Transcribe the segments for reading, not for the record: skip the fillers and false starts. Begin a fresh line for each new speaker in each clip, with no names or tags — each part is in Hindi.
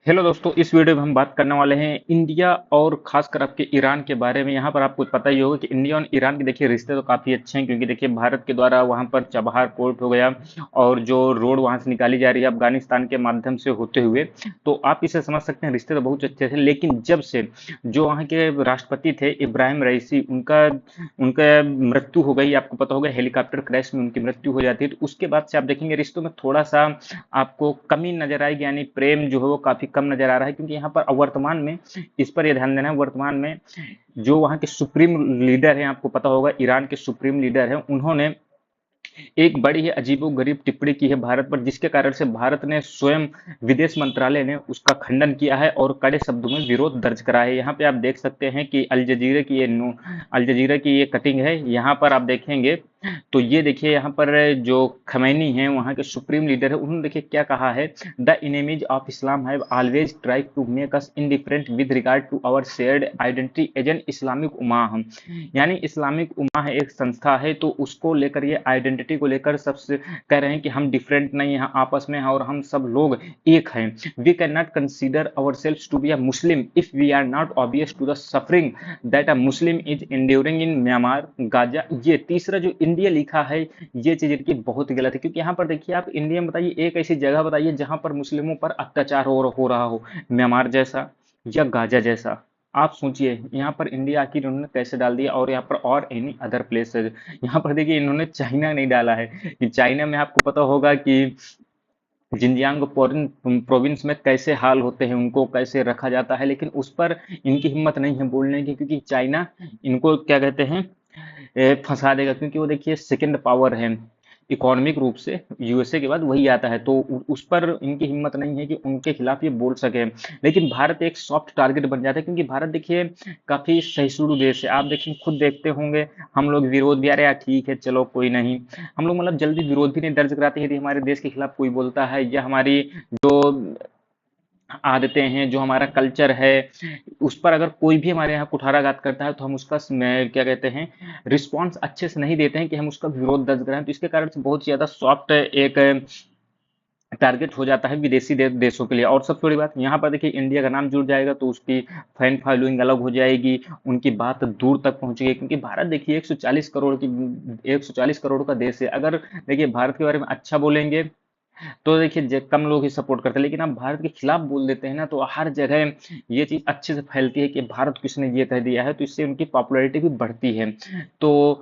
हेलो दोस्तों, इस वीडियो में हम बात करने वाले हैं इंडिया और खासकर आपके ईरान के बारे में। यहाँ पर आपको पता ही होगा कि इंडिया और ईरान के देखिए रिश्ते तो काफ़ी अच्छे हैं, क्योंकि देखिए भारत के द्वारा वहाँ पर चबहार पोर्ट हो गया और जो रोड वहाँ से निकाली जा रही है अफगानिस्तान के माध्यम से होते हुए, तो आप इसे समझ सकते हैं रिश्ते तो बहुत अच्छे थे। लेकिन जब से जो वहाँ के राष्ट्रपति थे इब्राहिम रईसी, उनका उनका मृत्यु हो गई, आपको पता होगा हेलीकॉप्टर क्रैश में उनकी मृत्यु हो जाती है, तो उसके बाद से आप देखेंगे रिश्तों में थोड़ा सा आपको कमी नजर आएगी, यानी प्रेम जो है वो काफी कम नजर आ रहा है। क्योंकि यहाँ पर वर्तमान में इस पर यह ध्यान देना है, वर्तमान में जो वहाँ के सुप्रीम लीडर हैं, आपको पता होगा ईरान के सुप्रीम लीडर हैं, उन्होंने एक बड़ी ही अजीबोगरीब टिप्पणी की है भारत पर, जिसके कारण से भारत ने स्वयं विदेश मंत्रालय ने उसका खंडन किया है और कड़े शब्दों में विरोध दर्ज करा है। यहाँ पे आप देख सकते हैं कि अल जजीरा की ये कटिंग है। यहाँ पर आप देखेंगे तो ये देखिए, यहाँ पर जो खमैनी है वहाँ के सुप्रीम लीडर है, उन्होंने देखिए क्या कहा है। The enemies of Islam have always try to make us indifferent with regard to our shared identity as an Islamic उम्मा। यानी इस्लामिक उम्मा है, एक संस्था है, तो उसको लेकर ये आइडेंटिटी को लेकर सबसे कह रहे हैं कि हम डिफरेंट नहीं हैं, आपस में हैं और हम सब लोग एक हैं। We can not consider our selves to be a Muslim if we are not obvious to the suffering that a Muslim is enduring in Myanmar Gaza. ये तीसरा जो इंडिया लिखा है, ये चीज इनकी बहुत ही गलत है। क्योंकि यहाँ पर देखिए, आप इंडिया में बताइए, एक ऐसी जगह बताइए जहां पर मुस्लिमों पर अत्याचार हो रहा हो, म्यांमार जैसा या गाजा जैसा। आप सोचिए यहाँ पर इंडिया आखिर इन्होंने कैसे डाल दिया, और यहाँ पर और एनी अदर प्लेसेस। यहाँ पर देखिए इन्होंने चाइना नहीं डाला है, कि चाइना में आपको पता होगा कि जिनजियांग प्रोविंस में कैसे हाल होते हैं, उनको कैसे रखा जाता है, लेकिन उस पर इनकी हिम्मत नहीं है बोलने की, क्योंकि चाइना इनको क्या कहते हैं, फंसा देगा। क्योंकि वो देखिए सेकंड पावर है इकोनॉमिक रूप से, यूएसए के बाद वही आता है, तो उस पर इनकी हिम्मत नहीं है कि उनके खिलाफ ये बोल सके। लेकिन भारत एक सॉफ्ट टारगेट बन जाता है, क्योंकि भारत देखिए काफी सहिष्णु देश है। आप देखिए खुद देखते होंगे, हम लोग विरोध भी, अरे यार ठीक है चलो कोई नहीं, हम लोग मतलब जल्दी विरोध भी नहीं दर्ज कराते यदि हमारे देश के खिलाफ कोई बोलता है, या हमारी जो आदतें हैं, जो हमारा कल्चर है, उस पर अगर कोई भी हमारे यहाँ कुठाराघात करता है, तो हम उसका क्या कहते हैं, रिस्पॉन्स अच्छे से नहीं देते हैं कि हम उसका विरोध दर्ज कराएं। तो इसके कारण से बहुत ज्यादा सॉफ्ट एक टारगेट हो जाता है विदेशी देशों के लिए। और सबसे बड़ी बात, यहाँ पर देखिए इंडिया का नाम जुड़ जाएगा तो उसकी फैन फॉलोइंग अलग हो जाएगी, उनकी बात दूर तक पहुंचेगी। क्योंकि भारत देखिए 140 करोड़ का देश है। अगर देखिए भारत के बारे में अच्छा बोलेंगे तो देखिए कम लोग ही सपोर्ट करते हैं, लेकिन आप भारत के खिलाफ बोल देते हैं ना, तो हर जगह ये चीज अच्छे से फैलती है कि भारत किसने ये कह दिया है, तो इससे उनकी पॉपुलैरिटी भी बढ़ती है। तो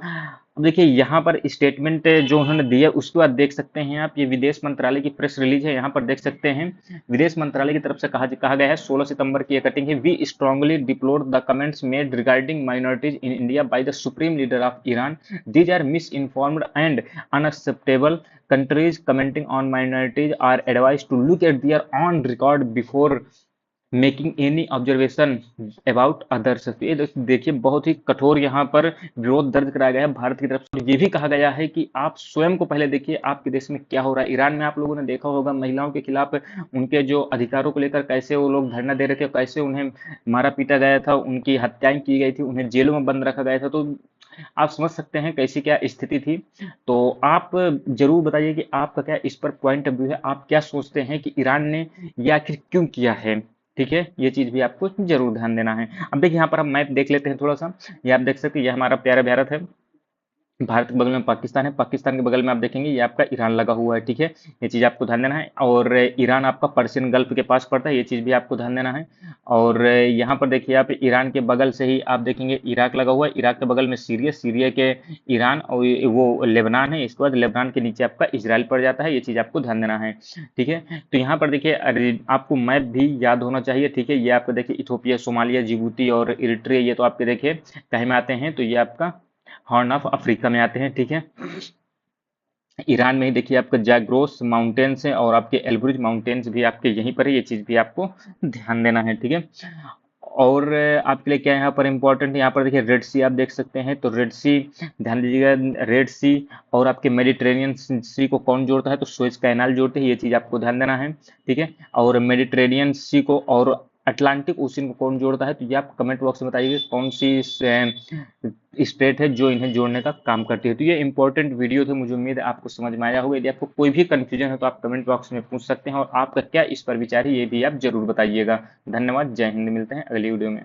अब देखिए यहाँ पर स्टेटमेंट जो उन्होंने दिया, उसके बाद देख सकते हैं आप, ये विदेश मंत्रालय की प्रेस रिलीज है, यहाँ पर देख सकते हैं विदेश मंत्रालय की तरफ से कहा गया है, 16 सितंबर की ये कटिंग है। We strongly deplore the comments made regarding minorities in India by the supreme leader of Iran. These are misinformed and unacceptable. Countries commenting on minorities are advised to look at their own record before making any observation about others. ये देखिए बहुत ही कठोर यहाँ पर विरोध दर्ज कराया गया है भारत की तरफ से। ये भी कहा गया है कि आप स्वयं को पहले देखिए आपके देश में क्या हो रहा है। ईरान में आप लोगों ने देखा होगा महिलाओं के खिलाफ उनके जो अधिकारों को लेकर कैसे वो लोग धरना दे रहे थे, कैसे उन्हें मारा पीटा गया था, उनकी हत्याएं की गई थी, उन्हें जेलों में बंद रखा गया था। तो आप समझ सकते हैं कैसी क्या स्थिति थी। तो आप जरूर बताइए कि आपका क्या इस पर पॉइंट ऑफ व्यू है, आप क्या सोचते हैं कि ईरान ने ये आखिर क्यों किया है। ठीक है, ये चीज भी आपको जरूर ध्यान देना है। अब देखिए यहाँ पर हम मैप देख लेते हैं थोड़ा सा। ये आप देख सकते हैं, ये हमारा प्यारा भारत है, भारत के बगल में पाकिस्तान है, पाकिस्तान के बगल में आप देखेंगे ये आपका ईरान लगा हुआ है। ठीक है, ये चीज आपको ध्यान देना है। और ईरान आपका पर्शियन गल्फ के पास पड़ता है, ये चीज भी आपको ध्यान देना है। और यहाँ पर देखिए आप ईरान के बगल से ही आप देखेंगे इराक लगा हुआ है, इराक के बगल में सीरिया, सीरिया के ईरान, और वो लेबनान है। इसके बाद लेबनान के नीचे आपका इजराइल पड़ जाता है, ये चीज आपको ध्यान देना है। ठीक है, तो यहाँ पर देखिए आपको मैप भी याद होना चाहिए। ठीक है, ये आपका देखिए इथोपिया, सोमालिया, जिबूती और इरिट्रिया, ये तो आपके देखिए कहीं में आते हैं, तो ये आपका हॉर्न ऑफ अफ्रीका में आते हैं। ठीक है, ईरान में ही देखिए आपका जैग्रोस माउंटेन्स है और आपके एल्ब्रुज माउंटेन्स भी आपके यहीं पर है, ये चीज भी आपको ध्यान देना है। ठीक है, और आपके लिए क्या यहाँ पर इंपॉर्टेंट है, यहाँ पर देखिए रेड सी आप देख सकते हैं, तो रेड सी ध्यान दीजिएगा। रेड सी और आपके मेडिटेरेनियन सी को कौन जोड़ता है, तो सुएज कैनाल जोड़ते हैं, ये चीज आपको ध्यान देना है। ठीक है, और मेडिटेरेनियन सी को और अटलांटिक ओशियन को कौन जोड़ता है? तो ये आप कमेंट बॉक्स में बताइए कौन सी स्टेट है जो इन्हें जोड़ने का काम करती है। तो ये इंपॉर्टेंट वीडियो थे, मुझे उम्मीद है आपको समझ में आया होगा। यदि आपको कोई भी कंफ्यूजन है तो आप कमेंट बॉक्स में पूछ सकते हैं, और आपका क्या इस पर विचार है ये भी आप जरूर बताइएगा। धन्यवाद, जय हिंद, मिलते हैं अगली वीडियो में।